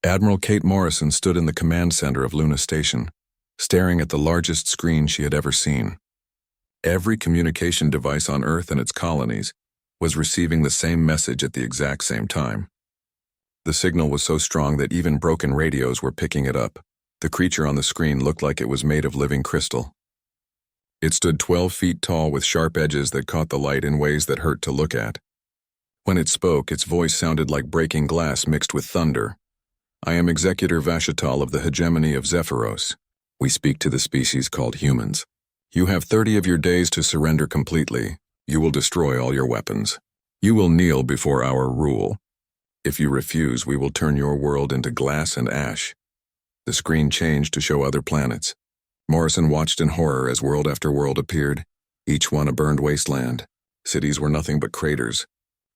Admiral Kate Morrison stood in the command center of Luna Station, staring at the largest screen she had ever seen. Every communication device on Earth and its colonies was receiving the same message at the exact same time. The signal was so strong that even broken radios were picking it up. The creature on the screen looked like it was made of living crystal. It stood 12 feet tall with sharp edges that caught the light in ways that hurt to look at. When it spoke, its voice sounded like breaking glass mixed with thunder. I am Executor Vashatal of the hegemony of Zephyros. We speak to the species called humans. You have 30 of your days to surrender completely. You will destroy all your weapons. You will kneel before our rule. If you refuse, we will turn your world into glass and ash. The screen changed to show other planets. Morrison watched in horror as world after world appeared, each one a burned wasteland. Cities were nothing but craters.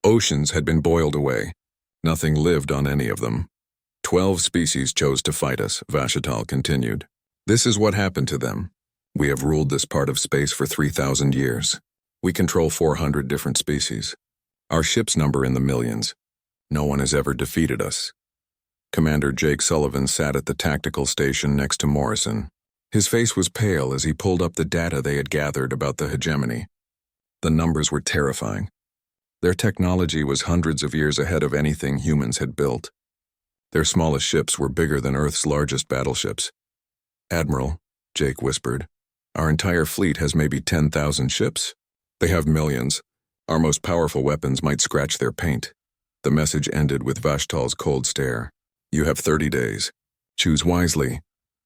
Oceans had been boiled away. Nothing lived on any of them. 12 species chose to fight us, Vashatal continued. This is what happened to them. We have ruled this part of space for 3,000 years. We control 400 different species. Our ships number in the millions. No one has ever defeated us. Commander Jake Sullivan sat at the tactical station next to Morrison. His face was pale as he pulled up the data they had gathered about the hegemony. The numbers were terrifying. Their technology was hundreds of years ahead of anything humans had built. Their smallest ships were bigger than Earth's largest battleships. Admiral, Jake whispered, our entire fleet has maybe 10,000 ships. They have millions. Our most powerful weapons might scratch their paint. The message ended with Vashtal's cold stare. You have 30 days. Choose wisely.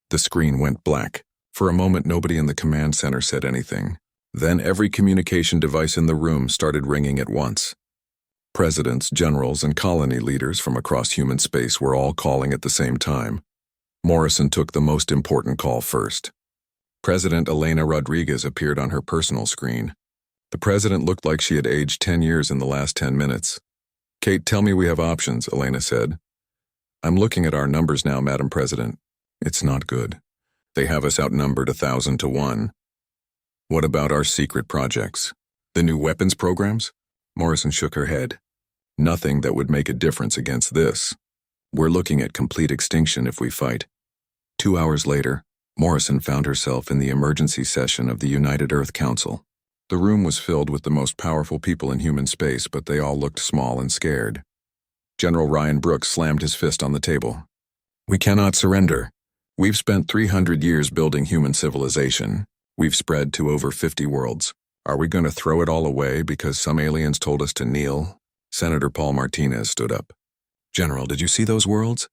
The screen went black. For a moment, nobody in the command center said anything. Then every communication device in the room started ringing at once. Presidents, generals, and colony leaders from across human space were all calling at the same time. Morrison took the most important call first. President Elena Rodriguez appeared on her personal screen. The president looked like she had aged 10 years in the last 10 minutes. Kate, tell me we have options, Elena said. I'm looking at our numbers now, Madam President. It's not good. They have us outnumbered 1,000 to 1. What about our secret projects? The new weapons programs? Morrison shook her head. Nothing that would make a difference against this. We're looking at complete extinction if we fight. 2 hours later, Morrison found herself in the emergency session of the United Earth Council. The room was filled with the most powerful people in human space, but they all looked small and scared. General Ryan Brooks slammed his fist on the table. We cannot surrender. We've spent 300 years building human civilization. We've spread to over 50 worlds. Are we going to throw it all away because some aliens told us to kneel? Senator Paul Martinez stood up. General, did you see those worlds?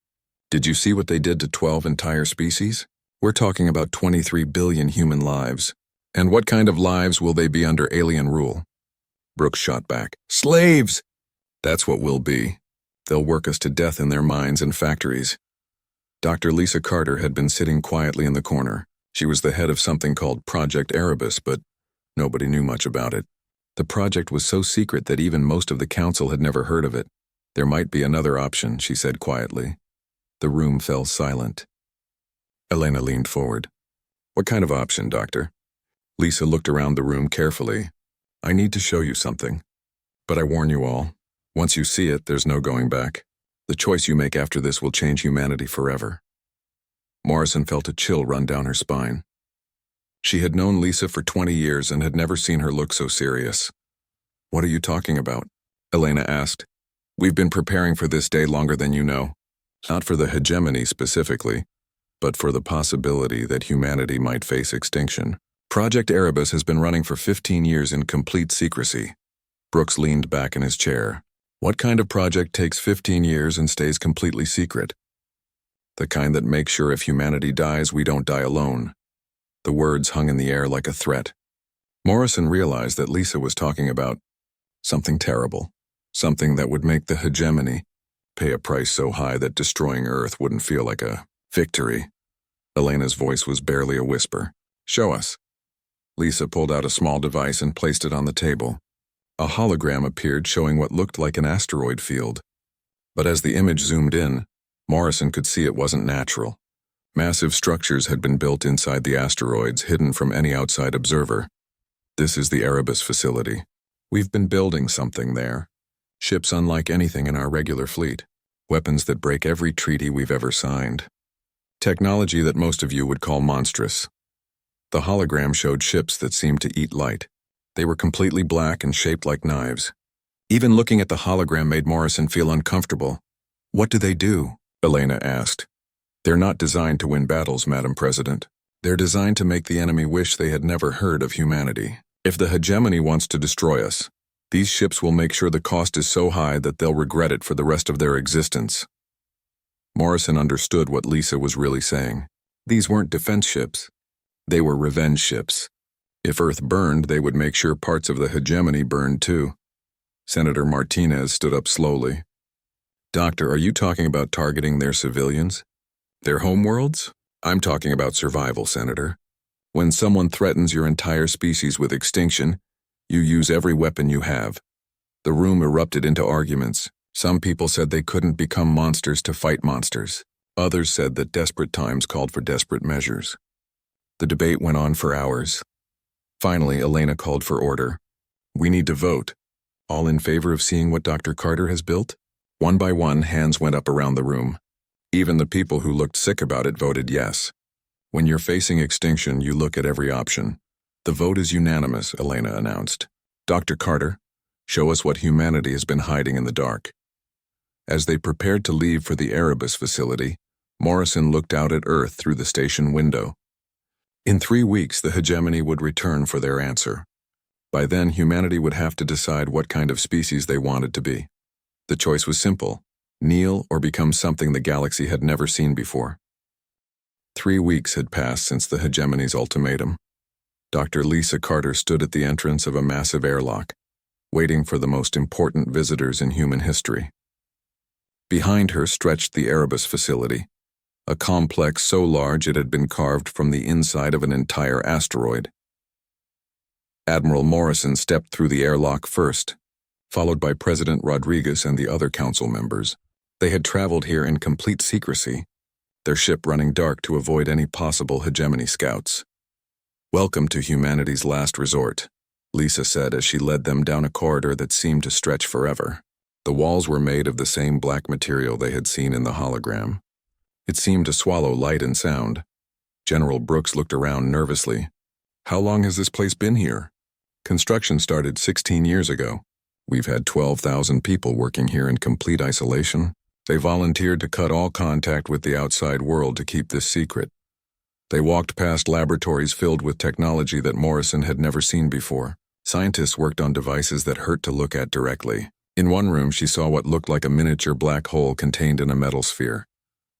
Did you see what they did to 12 entire species? We're talking about 23 billion human lives. And what kind of lives will they be under alien rule? Brooks shot back. Slaves! That's what we'll be. They'll work us to death in their mines and factories. Dr. Lisa Carter had been sitting quietly in the corner. She was the head of something called Project Erebus, but nobody knew much about it. The project was so secret that even most of the council had never heard of it. There might be another option, she said quietly. The room fell silent. Elena leaned forward. What kind of option, Doctor? Lisa looked around the room carefully. I need to show you something. But I warn you all, once you see it, there's no going back. The choice you make after this will change humanity forever. Morrison felt a chill run down her spine. She had known Lisa for 20 years and had never seen her look so serious. What are you talking about? Elena asked. We've been preparing for this day longer than you know. Not for the hegemony specifically, but for the possibility that humanity might face extinction. Project Erebus has been running for 15 years in complete secrecy. Brooks leaned back in his chair. What kind of project takes 15 years and stays completely secret? The kind that makes sure if humanity dies, we don't die alone. The words hung in the air like a threat. Morrison realized that Lisa was talking about something terrible, something that would make the hegemony pay a price so high that destroying Earth wouldn't feel like a victory. Elena's voice was barely a whisper. Show us. Lisa pulled out a small device and placed it on the table. A hologram appeared showing what looked like an asteroid field. But as the image zoomed in, Morrison could see it wasn't natural. Massive structures had been built inside the asteroids, hidden from any outside observer. This is the Erebus facility. We've been building something there. Ships unlike anything in our regular fleet. Weapons that break every treaty we've ever signed. Technology that most of you would call monstrous. The hologram showed ships that seemed to eat light. They were completely black and shaped like knives. Even looking at the hologram made Morrison feel uncomfortable. What do they do? Elena asked. They're not designed to win battles, Madam President. They're designed to make the enemy wish they had never heard of humanity. If the hegemony wants to destroy us, these ships will make sure the cost is so high that they'll regret it for the rest of their existence. Morrison understood what Lisa was really saying. These weren't defense ships. They were revenge ships. If Earth burned, they would make sure parts of the hegemony burned too. Senator Martinez stood up slowly. Doctor, are you talking about targeting their civilians? Their homeworlds? I'm talking about survival, Senator. When someone threatens your entire species with extinction, you use every weapon you have. The room erupted into arguments. Some people said they couldn't become monsters to fight monsters. Others said that desperate times called for desperate measures. The debate went on for hours. Finally, Elena called for order. We need to vote. All in favor of seeing what Dr. Carter has built? One by one, hands went up around the room. Even the people who looked sick about it voted yes. When you're facing extinction, you look at every option. The vote is unanimous, Elena announced. Dr. Carter, show us what humanity has been hiding in the dark. As they prepared to leave for the Erebus facility, Morrison looked out at Earth through the station window. In 3 weeks, the hegemony would return for their answer. By then, humanity would have to decide what kind of species they wanted to be. The choice was simple: kneel or become something the galaxy had never seen before. 3 weeks had passed since the hegemony's ultimatum. Dr. Lisa Carter stood at the entrance of a massive airlock, waiting for the most important visitors in human history. Behind her stretched the Erebus facility, a complex so large it had been carved from the inside of an entire asteroid. Admiral Morrison stepped through the airlock first, followed by President Rodriguez and the other council members. They had traveled here in complete secrecy, their ship running dark to avoid any possible hegemony scouts. Welcome to humanity's last resort, Lisa said as she led them down a corridor that seemed to stretch forever. The walls were made of the same black material they had seen in the hologram. It seemed to swallow light and sound. General Brooks looked around nervously. How long has this place been here? Construction started 16 years ago. We've had 12,000 people working here in complete isolation. They volunteered to cut all contact with the outside world to keep this secret. They walked past laboratories filled with technology that Morrison had never seen before. Scientists worked on devices that hurt to look at directly. In one room, she saw what looked like a miniature black hole contained in a metal sphere.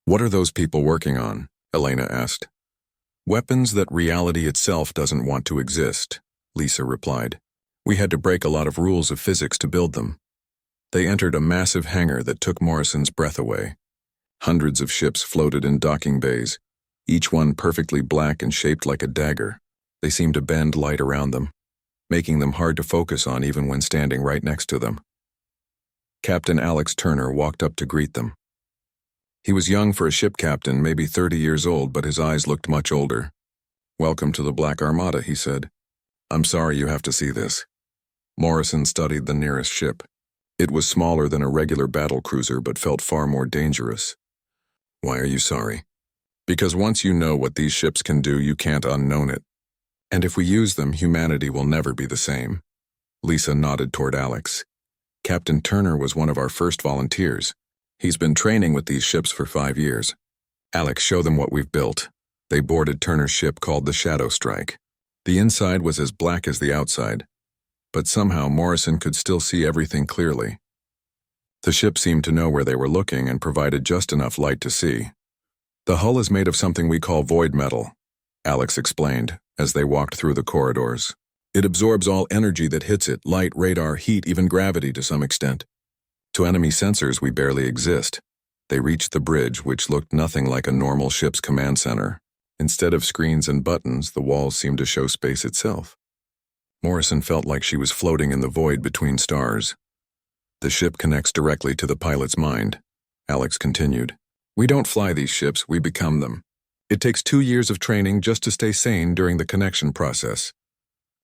What are those people working on? Elena asked. Weapons that reality itself doesn't want to exist, Lisa replied. We had to break a lot of rules of physics to build them. They entered a massive hangar that took Morrison's breath away. Hundreds of ships floated in docking bays, each one perfectly black and shaped like a dagger. They seemed to bend light around them, making them hard to focus on even when standing right next to them. Captain Alex Turner walked up to greet them. He was young for a ship captain, maybe 30 years old, but his eyes looked much older. Welcome to the Black Armada, he said. I'm sorry you have to see this. Morrison studied the nearest ship. It was smaller than a regular battle cruiser, but felt far more dangerous. Why are you sorry? Because once you know what these ships can do, you can't unknown it. And if we use them, humanity will never be the same. Lisa nodded toward Alex. Captain Turner was one of our first volunteers. He's been training with these ships for 5 years. Alex, show them what we've built. They boarded Turner's ship called the Shadow Strike. The inside was as black as the outside, but somehow Morrison could still see everything clearly. The ship seemed to know where they were looking and provided just enough light to see. The hull is made of something we call void metal, Alex explained as they walked through the corridors. It absorbs all energy that hits it, light, radar, heat, even gravity to some extent. To enemy sensors, we barely exist. They reached the bridge, which looked nothing like a normal ship's command center. Instead of screens and buttons, the walls seemed to show space itself. Morrison felt like she was floating in the void between stars. The ship connects directly to the pilot's mind, Alex continued. We don't fly these ships, we become them. It takes 2 years of training just to stay sane during the connection process.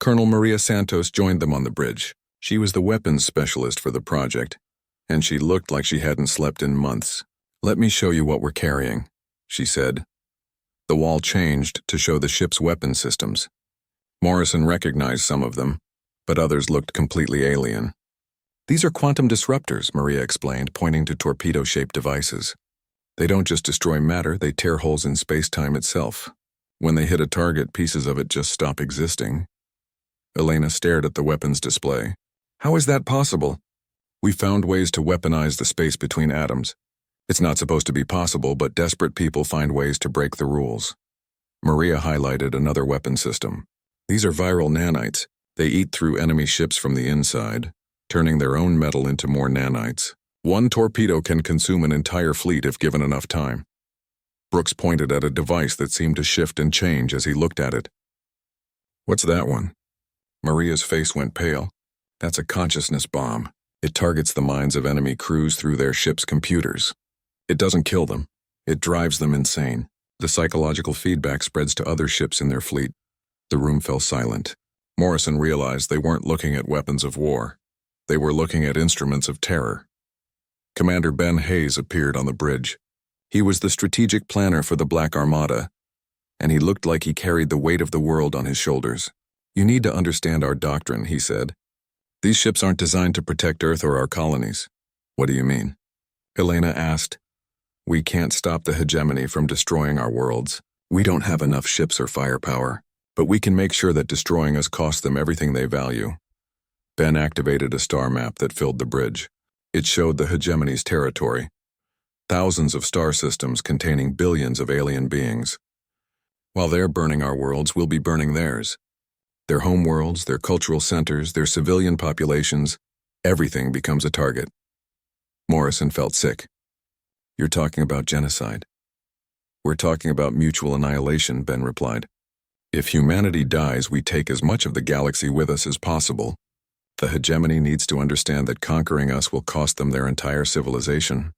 Colonel Maria Santos joined them on the bridge. She was the weapons specialist for the project, and she looked like she hadn't slept in months. "Let me show you what we're carrying," she said. The wall changed to show the ship's weapon systems. Morrison recognized some of them, but others looked completely alien. "These are quantum disruptors," Maria explained, pointing to torpedo-shaped devices. "They don't just destroy matter, they tear holes in space-time itself. When they hit a target, pieces of it just stop existing." Elena stared at the weapons display. "How is that possible?" "We found ways to weaponize the space between atoms. It's not supposed to be possible, but desperate people find ways to break the rules." Maria highlighted another weapon system. "These are viral nanites. They eat through enemy ships from the inside, turning their own metal into more nanites. One torpedo can consume an entire fleet if given enough time." Brooks pointed at a device that seemed to shift and change as he looked at it. "What's that one?" Maria's face went pale. "That's a consciousness bomb. It targets the minds of enemy crews through their ship's computers. It doesn't kill them. It drives them insane. The psychological feedback spreads to other ships in their fleet." The room fell silent. Morrison realized they weren't looking at weapons of war. They were looking at instruments of terror. Commander Ben Hayes appeared on the bridge. He was the strategic planner for the Black Armada, and he looked like he carried the weight of the world on his shoulders. "You need to understand our doctrine," he said. "These ships aren't designed to protect Earth or our colonies." "What do you mean?" Elena asked. "We can't stop the hegemony from destroying our worlds. We don't have enough ships or firepower, but we can make sure that destroying us costs them everything they value." Ben activated a star map that filled the bridge. It showed the hegemony's territory. Thousands of star systems containing billions of alien beings. While they're burning our worlds, we'll be burning theirs. Their home worlds, their cultural centers, their civilian populations, everything becomes a target. Morrison felt sick. "You're talking about genocide." "We're talking about mutual annihilation," Ben replied. "If humanity dies, we take as much of the galaxy with us as possible. The hegemony needs to understand that conquering us will cost them their entire civilization."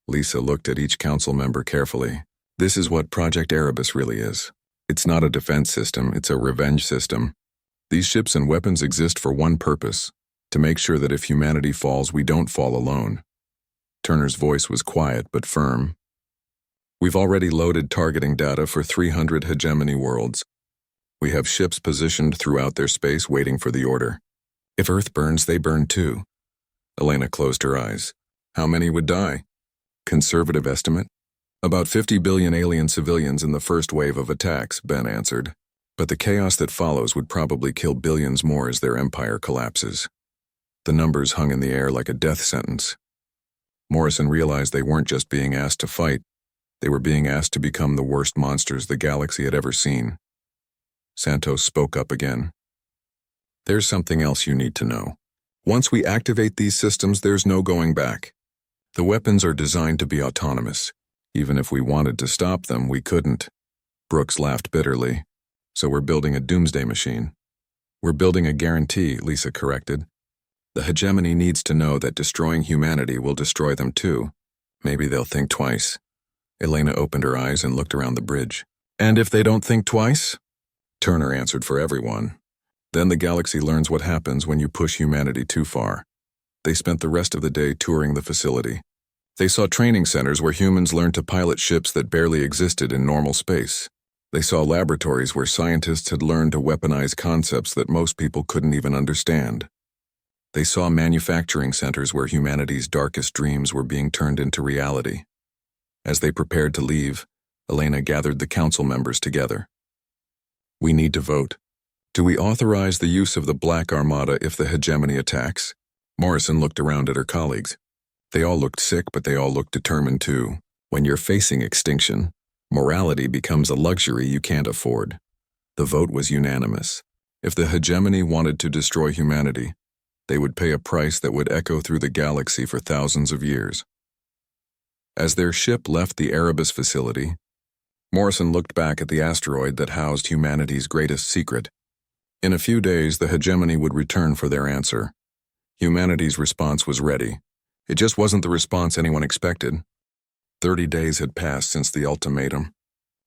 Lisa looked at each council member carefully. "This is what Project Erebus really is. It's not a defense system, it's a revenge system. These ships and weapons exist for one purpose, to make sure that if humanity falls, we don't fall alone." Turner's voice was quiet but firm. "We've already loaded targeting data for 300 hegemony worlds. We have ships positioned throughout their space waiting for the order. If Earth burns, they burn too." Elena closed her eyes. "How many would die?" "Conservative estimate? About 50 billion alien civilians in the first wave of attacks," Ben answered. "But the chaos that follows would probably kill billions more as their empire collapses." The numbers hung in the air like a death sentence. Morrison realized they weren't just being asked to fight, they were being asked to become the worst monsters the galaxy had ever seen. Santos spoke up again. "There's something else you need to know. Once we activate these systems, there's no going back. The weapons are designed to be autonomous. Even if we wanted to stop them, we couldn't." Brooks laughed bitterly. "So we're building a doomsday machine." "We're building a guarantee," Lisa corrected. "The hegemony needs to know that destroying humanity will destroy them too. Maybe they'll think twice." Elena opened her eyes and looked around the bridge. "And if they don't think twice?" Turner answered for everyone. "Then the galaxy learns what happens when you push humanity too far." They spent the rest of the day touring the facility. They saw training centers where humans learned to pilot ships that barely existed in normal space. They saw laboratories where scientists had learned to weaponize concepts that most people couldn't even understand. They saw manufacturing centers where humanity's darkest dreams were being turned into reality. As they prepared to leave, Elena gathered the council members together. "We need to vote. Do we authorize the use of the Black Armada if the hegemony attacks?" Morrison looked around at her colleagues. They all looked sick, but they all looked determined too. When you're facing extinction, morality becomes a luxury you can't afford. The vote was unanimous. If the hegemony wanted to destroy humanity, they would pay a price that would echo through the galaxy for thousands of years. As their ship left the Erebus facility, Morrison looked back at the asteroid that housed humanity's greatest secret. In a few days, the hegemony would return for their answer. Humanity's response was ready. It just wasn't the response anyone expected. 30 days had passed since the ultimatum.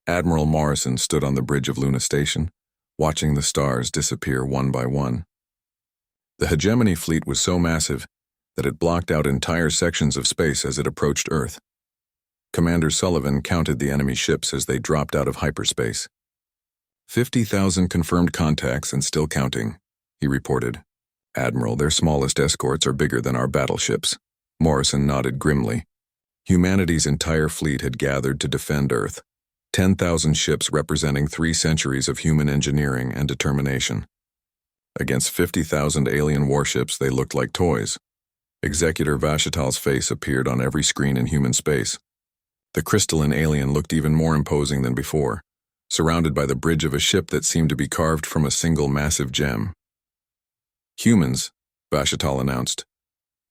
Admiral Morrison stood on the bridge of Luna Station, watching the stars disappear one by one. The hegemony fleet was so massive, that it blocked out entire sections of space as it approached Earth. Commander Sullivan counted the enemy ships as they dropped out of hyperspace. 50,000 confirmed contacts and still counting, he reported. Admiral, their smallest escorts are bigger than our battleships. Morrison nodded grimly. Humanity's entire fleet had gathered to defend Earth. 10,000 ships representing 3 centuries of human engineering and determination. Against 50,000 alien warships, they looked like toys. Executor Vashital's face appeared on every screen in human space. The crystalline alien looked even more imposing than before, surrounded by the bridge of a ship that seemed to be carved from a single massive gem. Humans, Vashital announced.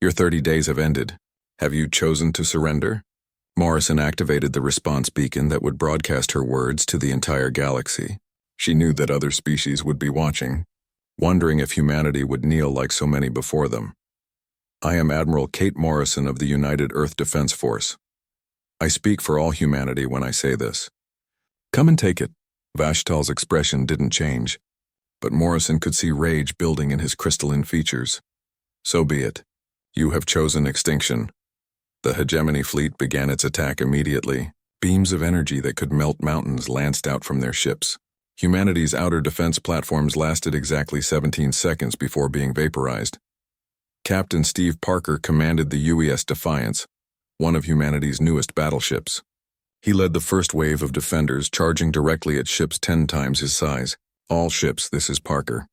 Your 30 days have ended. Have you chosen to surrender? Morrison activated the response beacon that would broadcast her words to the entire galaxy. She knew that other species would be watching, wondering if humanity would kneel like so many before them. I am Admiral Kate Morrison of the United Earth Defense Force. I speak for all humanity when I say this. Come and take it. Vashtal's expression didn't change, but Morrison could see rage building in his crystalline features. So be it. You have chosen extinction. The hegemony fleet began its attack immediately. Beams of energy that could melt mountains lanced out from their ships. Humanity's outer defense platforms lasted exactly 17 seconds before being vaporized. Captain Steve Parker commanded the UES Defiance, one of humanity's newest battleships. He led the first wave of defenders, charging directly at ships 10 times his size. All ships, this is Parker.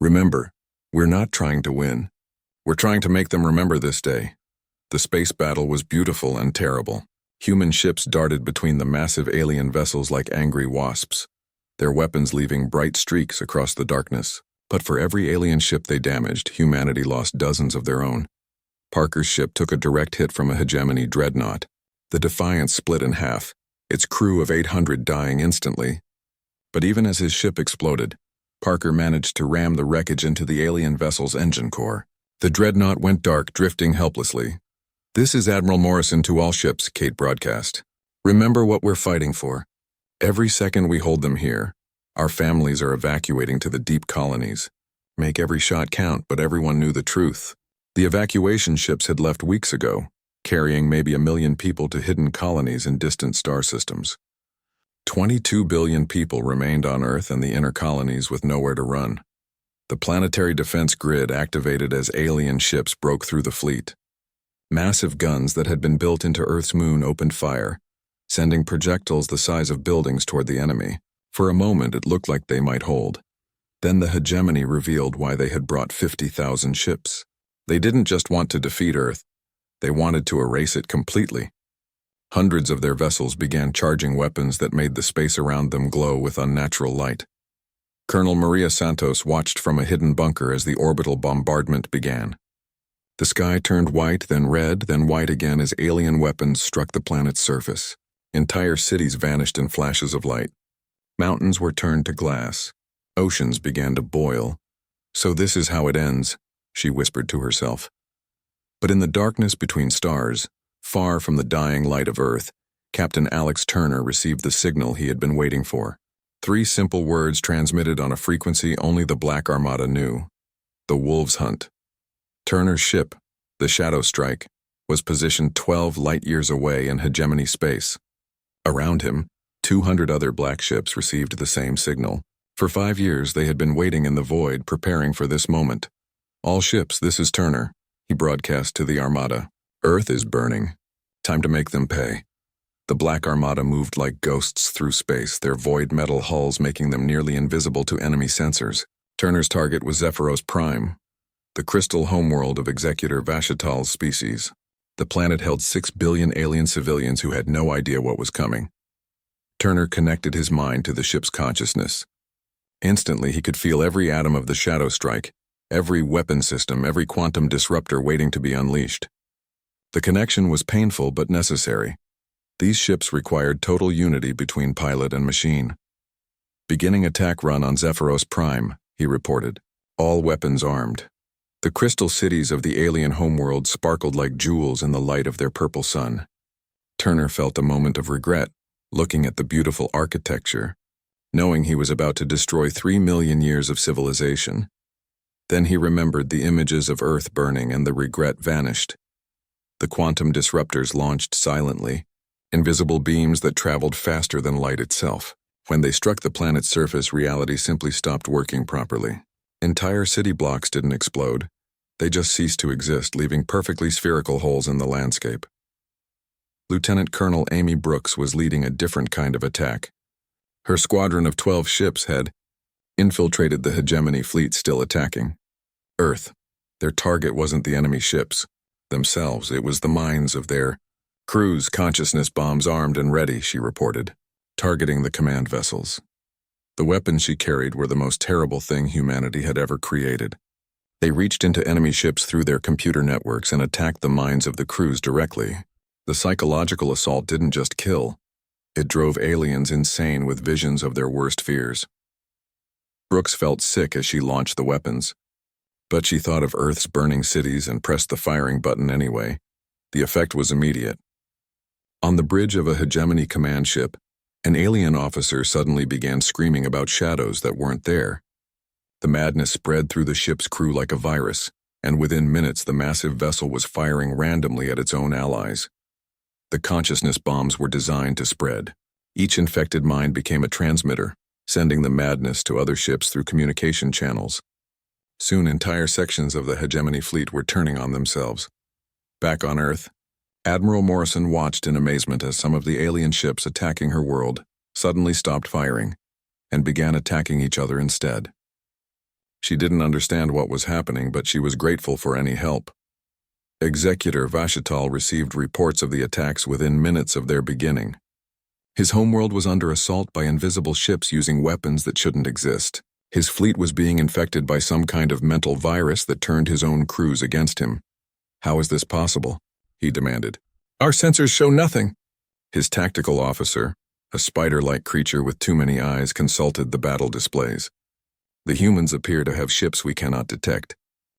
Remember, we're not trying to win. We're trying to make them remember this day. The space battle was beautiful and terrible. Human ships darted between the massive alien vessels like angry wasps, their weapons leaving bright streaks across the darkness. But for every alien ship they damaged, humanity lost dozens of their own. Parker's ship took a direct hit from a hegemony dreadnought. The Defiance split in half, its crew of 800 dying instantly. But even as his ship exploded, Parker managed to ram the wreckage into the alien vessel's engine core. The dreadnought went dark, drifting helplessly. This is Admiral Morrison to all ships, Kate broadcast. Remember what we're fighting for. Every second we hold them here, our families are evacuating to the deep colonies. Make every shot count, but everyone knew the truth. The evacuation ships had left weeks ago, carrying maybe 1 million people to hidden colonies in distant star systems. 22 billion people remained on Earth and the inner colonies with nowhere to run. The planetary defense grid activated as alien ships broke through the fleet. Massive guns that had been built into Earth's moon opened fire, sending projectiles the size of buildings toward the enemy. For a moment, it looked like they might hold. Then the hegemony revealed why they had brought 50,000 ships. They didn't just want to defeat Earth. They wanted to erase it completely. Hundreds of their vessels began charging weapons that made the space around them glow with unnatural light. Colonel Maria Santos watched from a hidden bunker as the orbital bombardment began. The sky turned white, then red, then white again as alien weapons struck the planet's surface. Entire cities vanished in flashes of light. Mountains were turned to glass. Oceans began to boil. So this is how it ends, she whispered to herself. But in the darkness between stars, far from the dying light of Earth, Captain Alex Turner received the signal he had been waiting for. 3 simple words transmitted on a frequency only the Black Armada knew. The Wolves Hunt. Turner's ship, the Shadow Strike, was positioned 12 light-years away in hegemony space. Around him, 200 other black ships received the same signal. For 5 years, they had been waiting in the void, preparing for this moment. All ships, this is Turner, he broadcast to the Armada. Earth is burning. Time to make them pay. The Black Armada moved like ghosts through space, their void metal hulls making them nearly invisible to enemy sensors. Turner's target was Zephyros Prime, the crystal homeworld of Executor Vashital's species. The planet held 6 billion alien civilians who had no idea what was coming. Turner connected his mind to the ship's consciousness. Instantly, he could feel every atom of the Shadow Strike, every weapon system, every quantum disruptor waiting to be unleashed. The connection was painful but necessary. These ships required total unity between pilot and machine. Beginning attack run on Zephyros Prime, he reported. All weapons armed. The crystal cities of the alien homeworld sparkled like jewels in the light of their purple sun. Turner felt a moment of regret, looking at the beautiful architecture, knowing he was about to destroy 3 million years of civilization. Then he remembered the images of Earth burning and the regret vanished. The quantum disruptors launched silently, invisible beams that traveled faster than light itself. When they struck the planet's surface, reality simply stopped working properly. Entire city blocks didn't explode. They just ceased to exist, leaving perfectly spherical holes in the landscape. Lieutenant Colonel Amy Brooks was leading a different kind of attack. Her squadron of 12 ships had infiltrated the hegemony fleet still attacking Earth. Their target wasn't the enemy ships themselves, it was the minds of their crews. Consciousness bombs armed and ready, she reported, targeting the command vessels. The weapons she carried were the most terrible thing humanity had ever created. They reached into enemy ships through their computer networks and attacked the minds of the crews directly. The psychological assault didn't just kill, it drove aliens insane with visions of their worst fears. Brooks felt sick as she launched the weapons, but she thought of Earth's burning cities and pressed the firing button anyway. The effect was immediate. On the bridge of a hegemony command ship, an alien officer suddenly began screaming about shadows that weren't there. The madness spread through the ship's crew like a virus, and within minutes the massive vessel was firing randomly at its own allies. The consciousness bombs were designed to spread. Each infected mind became a transmitter, sending the madness to other ships through communication channels. Soon entire sections of the hegemony fleet were turning on themselves. Back on Earth, Admiral Morrison watched in amazement as some of the alien ships attacking her world suddenly stopped firing and began attacking each other instead. She didn't understand what was happening, but she was grateful for any help. Executor Vashital received reports of the attacks within minutes of their beginning. His homeworld was under assault by invisible ships using weapons that shouldn't exist. His fleet was being infected by some kind of mental virus that turned his own crews against him. How is this possible? He demanded. Our sensors show nothing. His tactical officer, a spider-like creature with too many eyes, consulted the battle displays. The humans appear to have ships we cannot detect.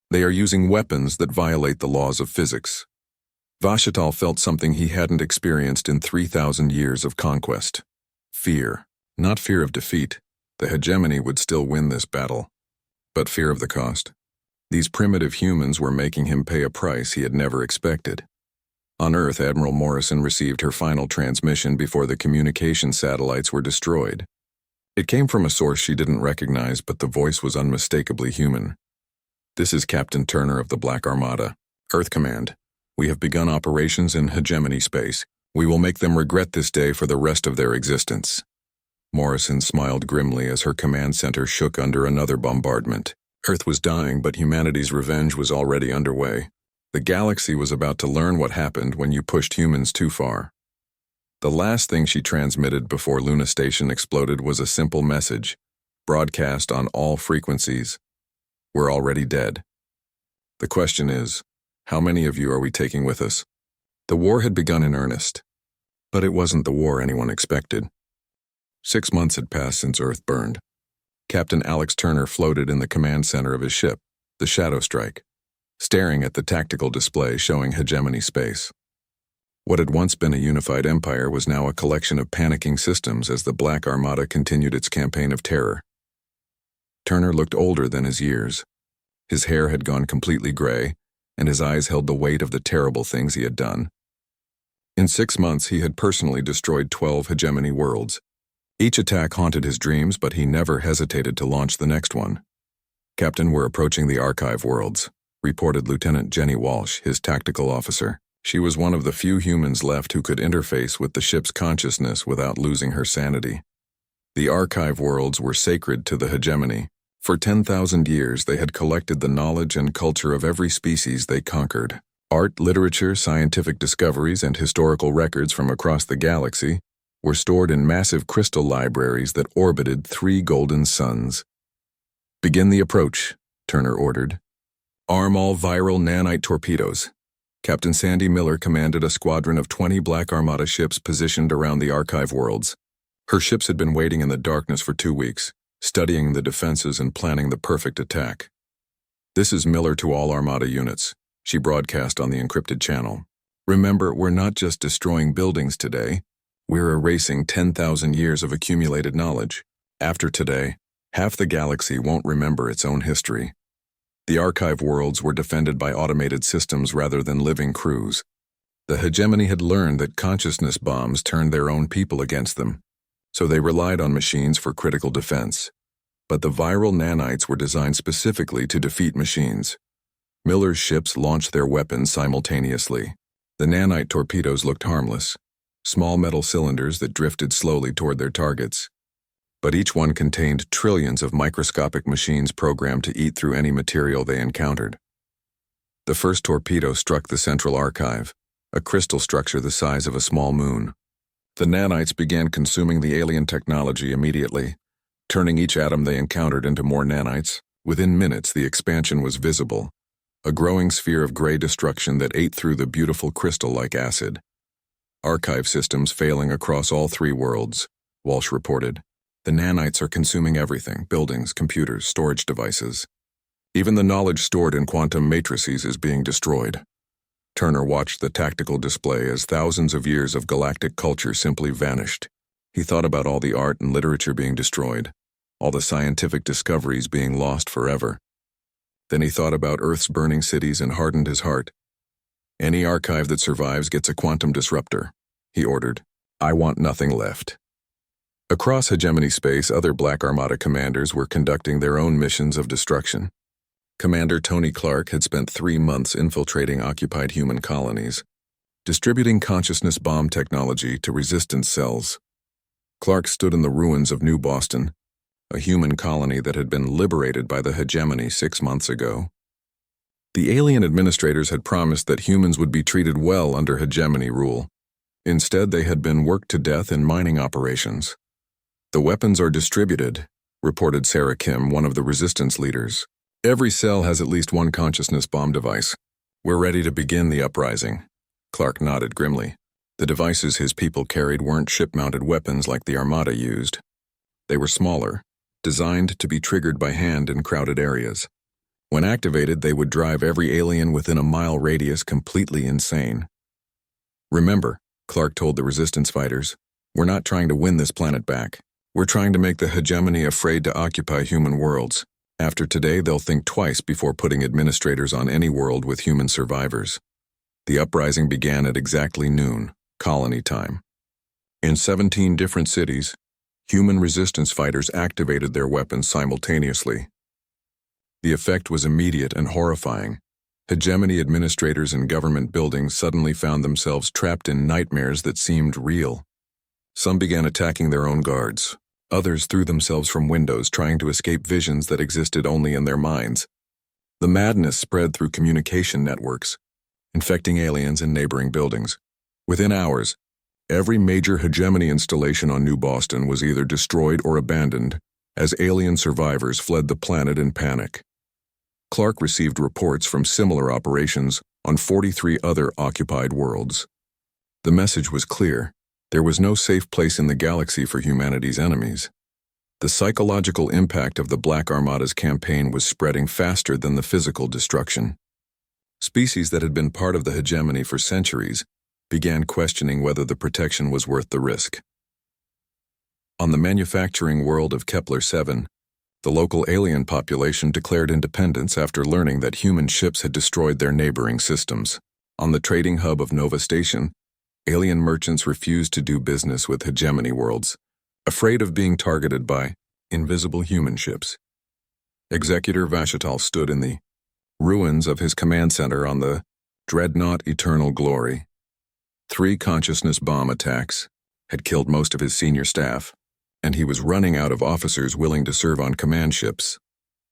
They are using weapons that violate the laws of physics. Vashital felt something he hadn't experienced in 3,000 years of conquest. Fear. Not fear of defeat. The hegemony would still win this battle. But fear of the cost. These primitive humans were making him pay a price he had never expected. On Earth, Admiral Morrison received her final transmission before the communication satellites were destroyed. It came from a source she didn't recognize, but the voice was unmistakably human. This is Captain Turner of the Black Armada. Earth Command. We have begun operations in hegemony space. We will make them regret this day for the rest of their existence. Morrison smiled grimly as her command center shook under another bombardment. Earth was dying, but humanity's revenge was already underway. The galaxy was about to learn what happened when you pushed humans too far. The last thing she transmitted before Luna Station exploded was a simple message, broadcast on all frequencies. We're already dead. The question is, how many of you are we taking with us? The war had begun in earnest, but it wasn't the war anyone expected. 6 months had passed since Earth burned. Captain Alex Turner floated in the command center of his ship, the Shadow Strike, staring at the tactical display showing hegemony space. What had once been a unified empire was now a collection of panicking systems as the Black Armada continued its campaign of terror. Turner looked older than his years. His hair had gone completely gray, and his eyes held the weight of the terrible things he had done. In 6 months, he had personally destroyed 12 hegemony worlds. Each attack haunted his dreams, but he never hesitated to launch the next one. Captain, we're approaching the archive worlds, reported Lieutenant Jenny Walsh, his tactical officer. She was one of the few humans left who could interface with the ship's consciousness without losing her sanity. The archive worlds were sacred to the hegemony. For 10,000 years, they had collected the knowledge and culture of every species they conquered. Art, literature, scientific discoveries, and historical records from across the galaxy were stored in massive crystal libraries that orbited 3 golden suns. Begin the approach, Turner ordered. Arm all viral nanite torpedoes. Captain Sandy Miller commanded a squadron of 20 Black Armada ships positioned around the archive worlds. Her ships had been waiting in the darkness for 2 weeks, studying the defenses and planning the perfect attack. This is Miller to all Armada units, she broadcast on the encrypted channel. Remember, we're not just destroying buildings today. We're erasing 10,000 years of accumulated knowledge. After today, half the galaxy won't remember its own history. The archive worlds were defended by automated systems rather than living crews. The hegemony had learned that consciousness bombs turned their own people against them, so they relied on machines for critical defense. But the viral nanites were designed specifically to defeat machines. Miller's ships launched their weapons simultaneously. The nanite torpedoes looked harmless, small metal cylinders that drifted slowly toward their targets. But each one contained trillions of microscopic machines programmed to eat through any material they encountered. The first torpedo struck the central archive, a crystal structure the size of a small moon. The nanites began consuming the alien technology immediately, turning each atom they encountered into more nanites. Within minutes, the expansion was visible, a growing sphere of gray destruction that ate through the beautiful crystal like acid. Archive systems failing across all three worlds, Walsh reported. The nanites are consuming everything: buildings, computers, storage devices. Even the knowledge stored in quantum matrices is being destroyed. Turner watched the tactical display as thousands of years of galactic culture simply vanished. He thought about all the art and literature being destroyed, all the scientific discoveries being lost forever. Then he thought about Earth's burning cities and hardened his heart. Any archive that survives gets a quantum disruptor, he ordered. I want nothing left. Across hegemony space, other Black Armada commanders were conducting their own missions of destruction. Commander Tony Clark had spent 3 months infiltrating occupied human colonies, distributing consciousness bomb technology to resistance cells. Clark stood in the ruins of New Boston, a human colony that had been liberated by the hegemony 6 months ago. The alien administrators had promised that humans would be treated well under hegemony rule. Instead, they had been worked to death in mining operations. The weapons are distributed, reported Sarah Kim, one of the resistance leaders. Every cell has at least one consciousness bomb device. We're ready to begin the uprising. Clark nodded grimly. The devices his people carried weren't ship-mounted weapons like the Armada used. They were smaller, designed to be triggered by hand in crowded areas. When activated, they would drive every alien within a mile radius completely insane. Remember, Clark told the resistance fighters, we're not trying to win this planet back. We're trying to make the hegemony afraid to occupy human worlds. After today, they'll think twice before putting administrators on any world with human survivors. The uprising began at exactly noon, colony time. In 17 different cities, human resistance fighters activated their weapons simultaneously. The effect was immediate and horrifying. Hegemony administrators in government buildings suddenly found themselves trapped in nightmares that seemed real. Some began attacking their own guards. Others threw themselves from windows trying to escape visions that existed only in their minds. The madness spread through communication networks, infecting aliens in neighboring buildings. Within hours, every major hegemony installation on New Boston was either destroyed or abandoned as alien survivors fled the planet in panic. Clark received reports from similar operations on 43 other occupied worlds. The message was clear. There was no safe place in the galaxy for humanity's enemies. The psychological impact of the Black Armada's campaign was spreading faster than the physical destruction. Species that had been part of the hegemony for centuries began questioning whether the protection was worth the risk. On the manufacturing world of Kepler-7, the local alien population declared independence after learning that human ships had destroyed their neighboring systems. On the trading hub of Nova Station, alien merchants refused to do business with hegemony worlds, afraid of being targeted by invisible human ships. Executor Vashital stood in the ruins of his command center on the dreadnought Eternal Glory. 3 consciousness bomb attacks had killed most of his senior staff, and he was running out of officers willing to serve on command ships.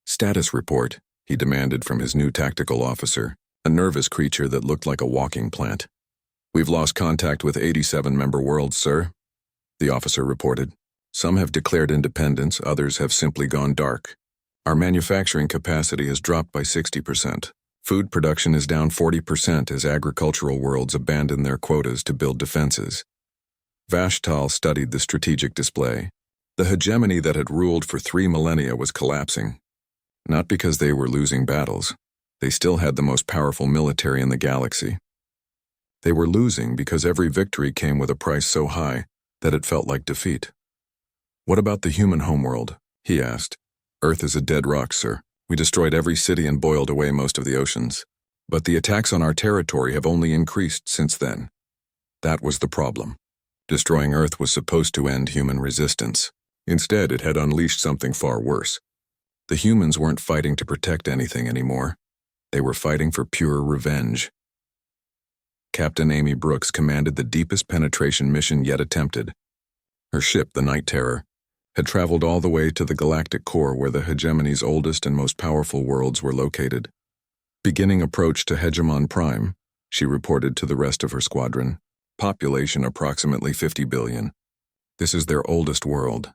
Status report, he demanded from his new tactical officer, a nervous creature that looked like a walking plant. We've lost contact with 87 member worlds, sir, the officer reported. Some have declared independence, others have simply gone dark. Our manufacturing capacity has dropped by 60%. Food production is down 40% as agricultural worlds abandon their quotas to build defenses. Vashtal studied the strategic display. The hegemony that had ruled for 3 millennia was collapsing. Not because they were losing battles. They still had the most powerful military in the galaxy. They were losing because every victory came with a price so high that it felt like defeat. What about the human homeworld? He asked. Earth is a dead rock, sir. We destroyed every city and boiled away most of the oceans. But the attacks on our territory have only increased since then. That was the problem. Destroying Earth was supposed to end human resistance. Instead, it had unleashed something far worse. The humans weren't fighting to protect anything anymore. They were fighting for pure revenge. Captain Amy Brooks commanded the deepest penetration mission yet attempted. Her ship, the Night Terror, had traveled all the way to the galactic core where the hegemony's oldest and most powerful worlds were located. Beginning approach to Hegemon Prime, she reported to the rest of her squadron. Population approximately 50 billion. This is their oldest world,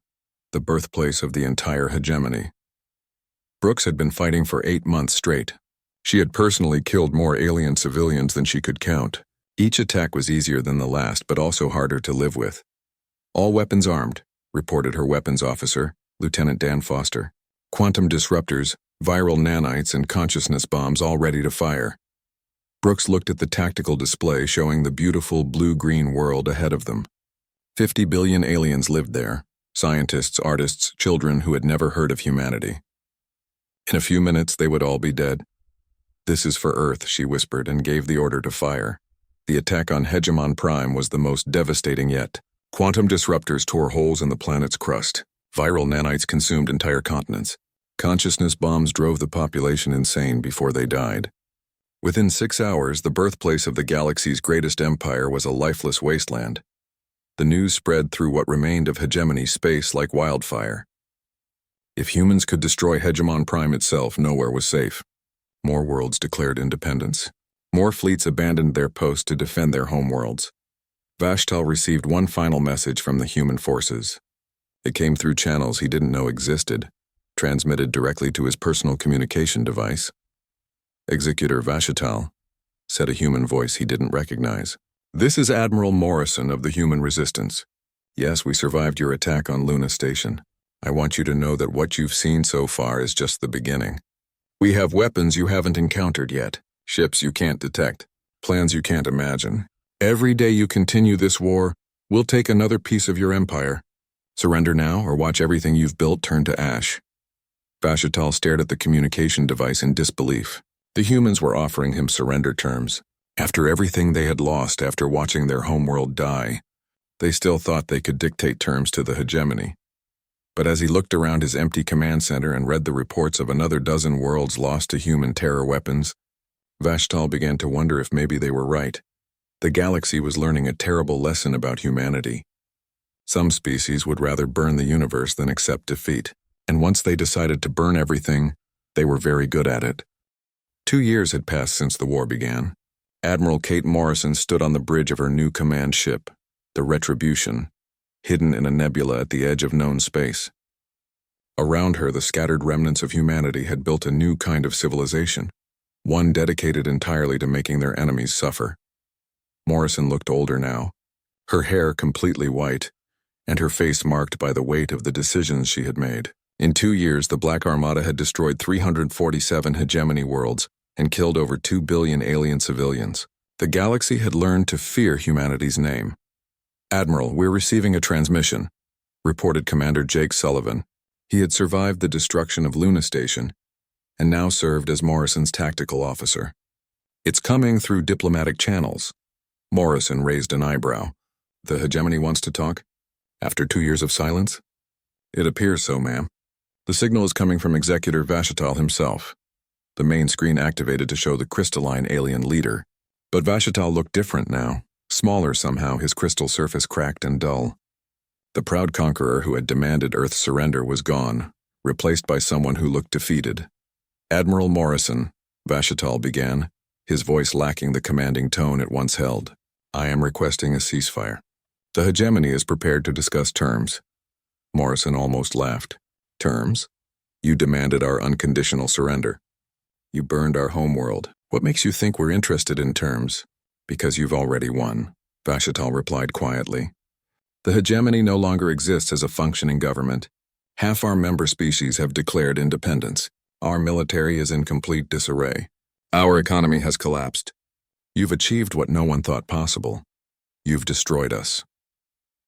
the birthplace of the entire hegemony. Brooks had been fighting for 8 months straight. She had personally killed more alien civilians than she could count. Each attack was easier than the last, but also harder to live with. All weapons armed, reported her weapons officer, Lieutenant Dan Foster. Quantum disruptors, viral nanites, and consciousness bombs all ready to fire. Brooks looked at the tactical display showing the beautiful blue-green world ahead of them. 50 billion aliens lived there, scientists, artists, children who had never heard of humanity. In a few minutes, they would all be dead. "This is for Earth," she whispered and gave the order to fire. The attack on Hegemon Prime was the most devastating yet. Quantum disruptors tore holes in the planet's crust. Viral nanites consumed entire continents. Consciousness bombs drove the population insane before they died. Within 6 hours, the birthplace of the galaxy's greatest empire was a lifeless wasteland. The news spread through what remained of hegemony space like wildfire. If humans could destroy Hegemon Prime itself, nowhere was safe. More worlds declared independence. More fleets abandoned their posts to defend their homeworlds. Vashtal received one final message from the human forces. It came through channels he didn't know existed, transmitted directly to his personal communication device. "Executor Vashtal," said a human voice he didn't recognize. "This is Admiral Morrison of the Human Resistance. Yes, we survived your attack on Luna Station. I want you to know that what you've seen so far is just the beginning. We have weapons you haven't encountered yet, ships you can't detect, plans you can't imagine. Every day you continue this war, we'll take another piece of your empire. Surrender now or watch everything you've built turn to ash." Vashtal stared at the communication device in disbelief. The humans were offering him surrender terms. After everything they had lost after watching their homeworld die, they still thought they could dictate terms to the hegemony. But as he looked around his empty command center and read the reports of another dozen worlds lost to human terror weapons, Vashtal began to wonder if maybe they were right. The galaxy was learning a terrible lesson about humanity. Some species would rather burn the universe than accept defeat, and once they decided to burn everything, they were very good at it. 2 years had passed since the war began. Admiral Kate Morrison stood on the bridge of her new command ship, the Retribution, hidden in a nebula at the edge of known space. Around her, the scattered remnants of humanity had built a new kind of civilization, one dedicated entirely to making their enemies suffer. Morrison looked older now, her hair completely white, and her face marked by the weight of the decisions she had made. In 2 years, the Black Armada had destroyed 347 hegemony worlds and killed over 2 billion alien civilians. The galaxy had learned to fear humanity's name. "Admiral, we're receiving a transmission," reported Commander Jake Sullivan. He had survived the destruction of Luna Station and now served as Morrison's tactical officer. "It's coming through diplomatic channels." Morrison raised an eyebrow. "The hegemony wants to talk? After 2 years of silence?" "It appears so, ma'am. The signal is coming from Executor Vashtal himself." The main screen activated to show the crystalline alien leader. But Vashtal looked different now. Smaller somehow, his crystal surface cracked and dull. The proud conqueror who had demanded Earth's surrender was gone, replaced by someone who looked defeated. "Admiral Morrison," Vashtal began, his voice lacking the commanding tone it once held. "I am requesting a ceasefire. The hegemony is prepared to discuss terms." Morrison almost laughed. "Terms? You demanded our unconditional surrender. You burned our homeworld. What makes you think we're interested in terms?" "Because you've already won," Vashtal replied quietly. "The hegemony no longer exists as a functioning government. Half our member species have declared independence. Our military is in complete disarray. Our economy has collapsed. You've achieved what no one thought possible. You've destroyed us."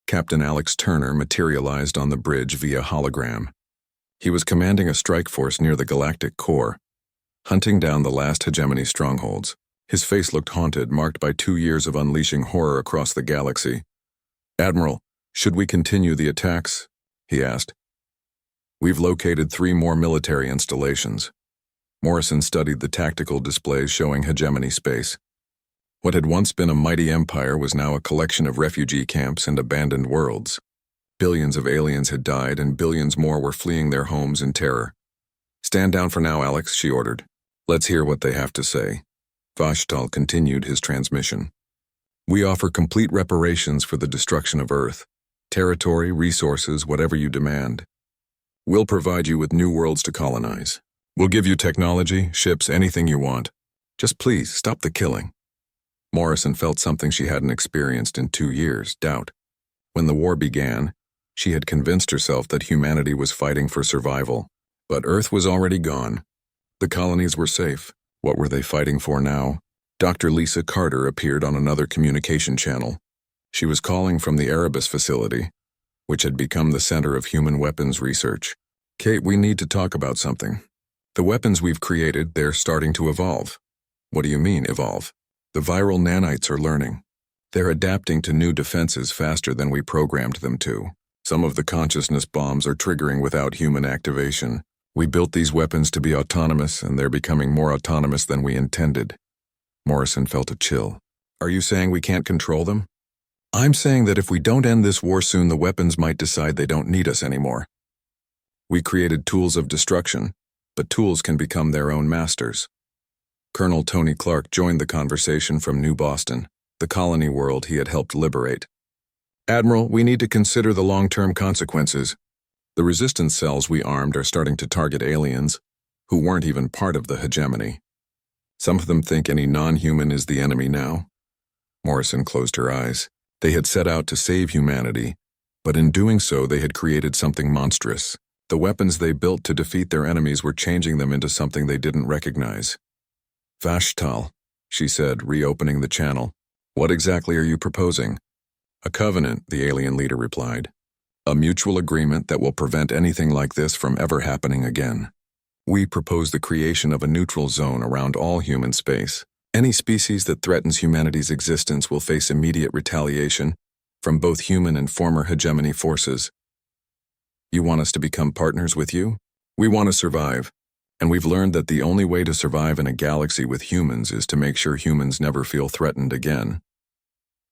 Captain Alex Turner materialized on the bridge via hologram. He was commanding a strike force near the galactic core, hunting down the last hegemony strongholds. His face looked haunted, marked by 2 years of unleashing horror across the galaxy. "Admiral, should we continue the attacks?" he asked. "We've located 3 more military installations." Morrison studied the tactical displays showing hegemony space. What had once been a mighty empire was now a collection of refugee camps and abandoned worlds. Billions of aliens had died, and billions more were fleeing their homes in terror. "Stand down for now, Alex," she ordered. "Let's hear what they have to say." Vashtal continued his transmission. "We offer complete reparations for the destruction of Earth. Territory, resources, whatever you demand. We'll provide you with new worlds to colonize. We'll give you technology, ships, anything you want. Just please, stop the killing." Morrison felt something she hadn't experienced in 2 years, doubt. When the war began, she had convinced herself that humanity was fighting for survival. But Earth was already gone. The colonies were safe. What were they fighting for now? Dr. Lisa Carter appeared on another communication channel. She was calling from the Erebus facility, which had become the center of human weapons research. "Kate, we need to talk about something. The weapons we've created, they're starting to evolve." "What do you mean, evolve?" "The viral nanites are learning. They're adapting to new defenses faster than we programmed them to. Some of the consciousness bombs are triggering without human activation. We built these weapons to be autonomous, and they're becoming more autonomous than we intended." Morrison felt a chill. "Are you saying we can't control them?" "I'm saying that if we don't end this war soon, the weapons might decide they don't need us anymore. We created tools of destruction, but tools can become their own masters." Colonel Tony Clark joined the conversation from New Boston, the colony world he had helped liberate. "Admiral, we need to consider the long-term consequences. The resistance cells we armed are starting to target aliens, who weren't even part of the hegemony. Some of them think any non-human is the enemy now." Morrison closed her eyes. They had set out to save humanity, but in doing so they had created something monstrous. The weapons they built to defeat their enemies were changing them into something they didn't recognize. "Vashtal," she said, reopening the channel. "What exactly are you proposing?" "A covenant," the alien leader replied. "A mutual agreement that will prevent anything like this from ever happening again. We propose the creation of a neutral zone around all human space. Any species that threatens humanity's existence will face immediate retaliation from both human and former hegemony forces. You want us to become partners with you? We want to survive, and we've learned that the only way to survive in a galaxy with humans is to make sure humans never feel threatened again."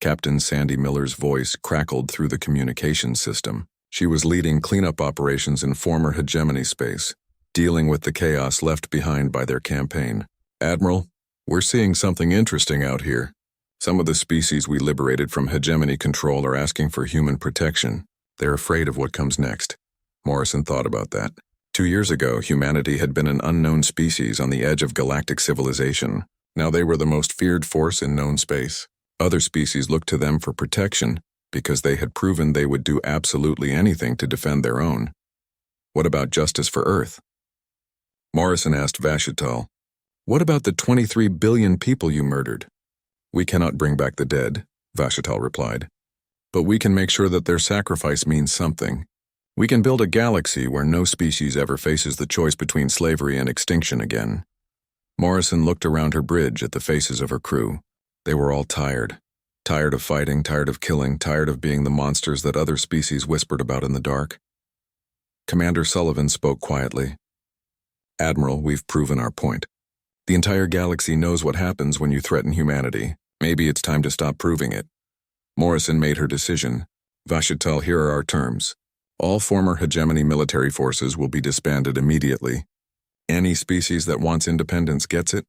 Captain Sandy Miller's voice crackled through the communication system. She was leading cleanup operations in former hegemony space, dealing with the chaos left behind by their campaign. "Admiral, we're seeing something interesting out here. Some of the species we liberated from hegemony control are asking for human protection. They're afraid of what comes next." Morrison thought about that. 2 years ago, humanity had been an unknown species on the edge of galactic civilization. Now they were the most feared force in known space. Other species looked to them for protection because they had proven they would do absolutely anything to defend their own. What about justice for Earth? Morrison asked Vashtal, "What about the 23 billion people you murdered?" "We cannot bring back the dead," Vashtal replied. "But we can make sure that their sacrifice means something. We can build a galaxy where no species ever faces the choice between slavery and extinction again." Morrison looked around her bridge at the faces of her crew. They were all tired. Tired of fighting, tired of killing, tired of being the monsters that other species whispered about in the dark. Commander Sullivan spoke quietly. "Admiral, we've proven our point. The entire galaxy knows what happens when you threaten humanity. Maybe it's time to stop proving it." Morrison made her decision. "Vashtal, here are our terms. All former hegemony military forces will be disbanded immediately. Any species that wants independence gets it.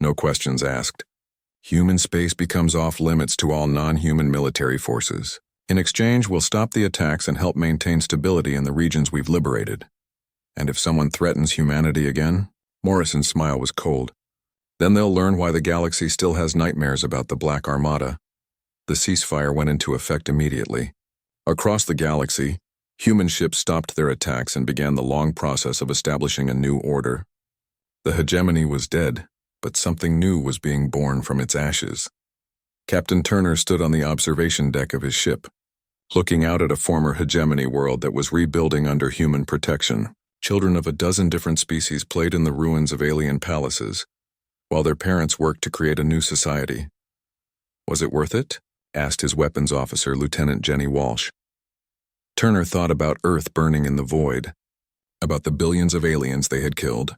No questions asked. Human space becomes off-limits to all non-human military forces. In exchange, we'll stop the attacks and help maintain stability in the regions we've liberated. And if someone threatens humanity again," Morrison's smile was cold, "then they'll learn why the galaxy still has nightmares about the Black Armada." The ceasefire went into effect immediately. Across the galaxy, human ships stopped their attacks and began the long process of establishing a new order. The hegemony was dead, but something new was being born from its ashes. Captain Turner stood on the observation deck of his ship, looking out at a former hegemony world that was rebuilding under human protection. children of a dozen different species played in the ruins of alien palaces, while their parents worked to create a new society. Was it worth it? Asked his weapons officer, Lieutenant Jenny Walsh. Turner thought about Earth burning in the void, about the billions of aliens they had killed,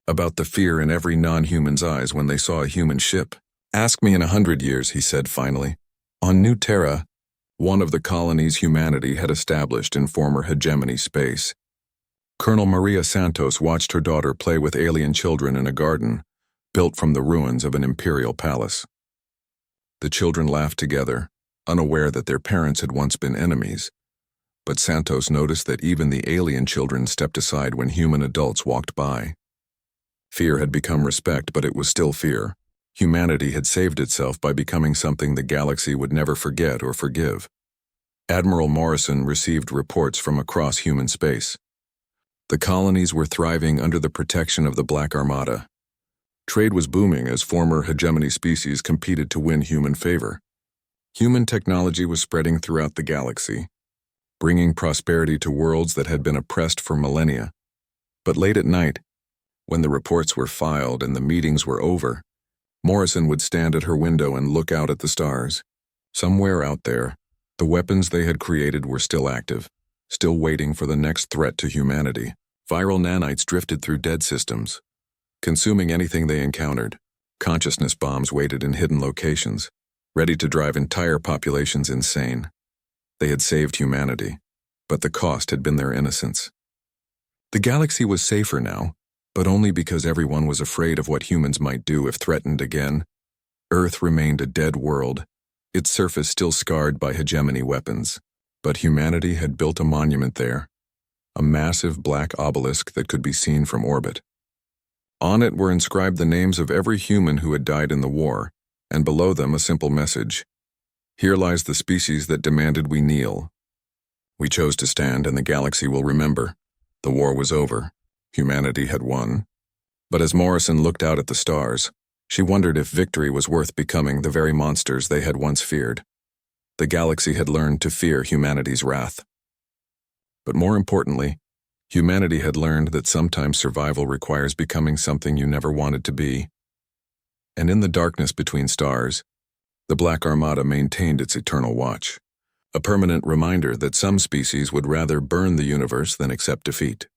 about the fear in every non-human's eyes when they saw a human ship. Ask me in 100 years, he said finally. On New Terra, one of the colonies humanity had established in former hegemony space. Colonel Maria Santos watched her daughter play with alien children in a garden, built from the ruins of an imperial palace. The children laughed together, unaware that their parents had once been enemies. But Santos noticed that even the alien children stepped aside when human adults walked by. Fear had become respect, but it was still fear. Humanity had saved itself by becoming something the galaxy would never forget or forgive. Admiral Morrison received reports from across human space. The colonies were thriving under the protection of the Black Armada. Trade was booming as former hegemony species competed to win human favor. Human technology was spreading throughout the galaxy, bringing prosperity to worlds that had been oppressed for millennia. But late at night, when the reports were filed and the meetings were over, Morrison would stand at her window and look out at the stars. Somewhere out there, the weapons they had created were still active, still waiting for the next threat to humanity. Viral nanites drifted through dead systems, consuming anything they encountered. Consciousness bombs waited in hidden locations, ready to drive entire populations insane. They had saved humanity, but the cost had been their innocence. The galaxy was safer now, but only because everyone was afraid of what humans might do if threatened again. Earth remained a dead world, its surface still scarred by hegemony weapons. But humanity had built a monument there, a massive black obelisk that could be seen from orbit. On it were inscribed the names of every human who had died in the war, and below them a simple message. Here lies the species that demanded we kneel. We chose to stand, and the galaxy will remember. The war was over. Humanity had won. But as Morrison looked out at the stars, she wondered if victory was worth becoming the very monsters they had once feared. The galaxy had learned to fear humanity's wrath. But more importantly, humanity had learned that sometimes survival requires becoming something you never wanted to be. And in the darkness between stars, the Black Armada maintained its eternal watch, a permanent reminder that some species would rather burn the universe than accept defeat.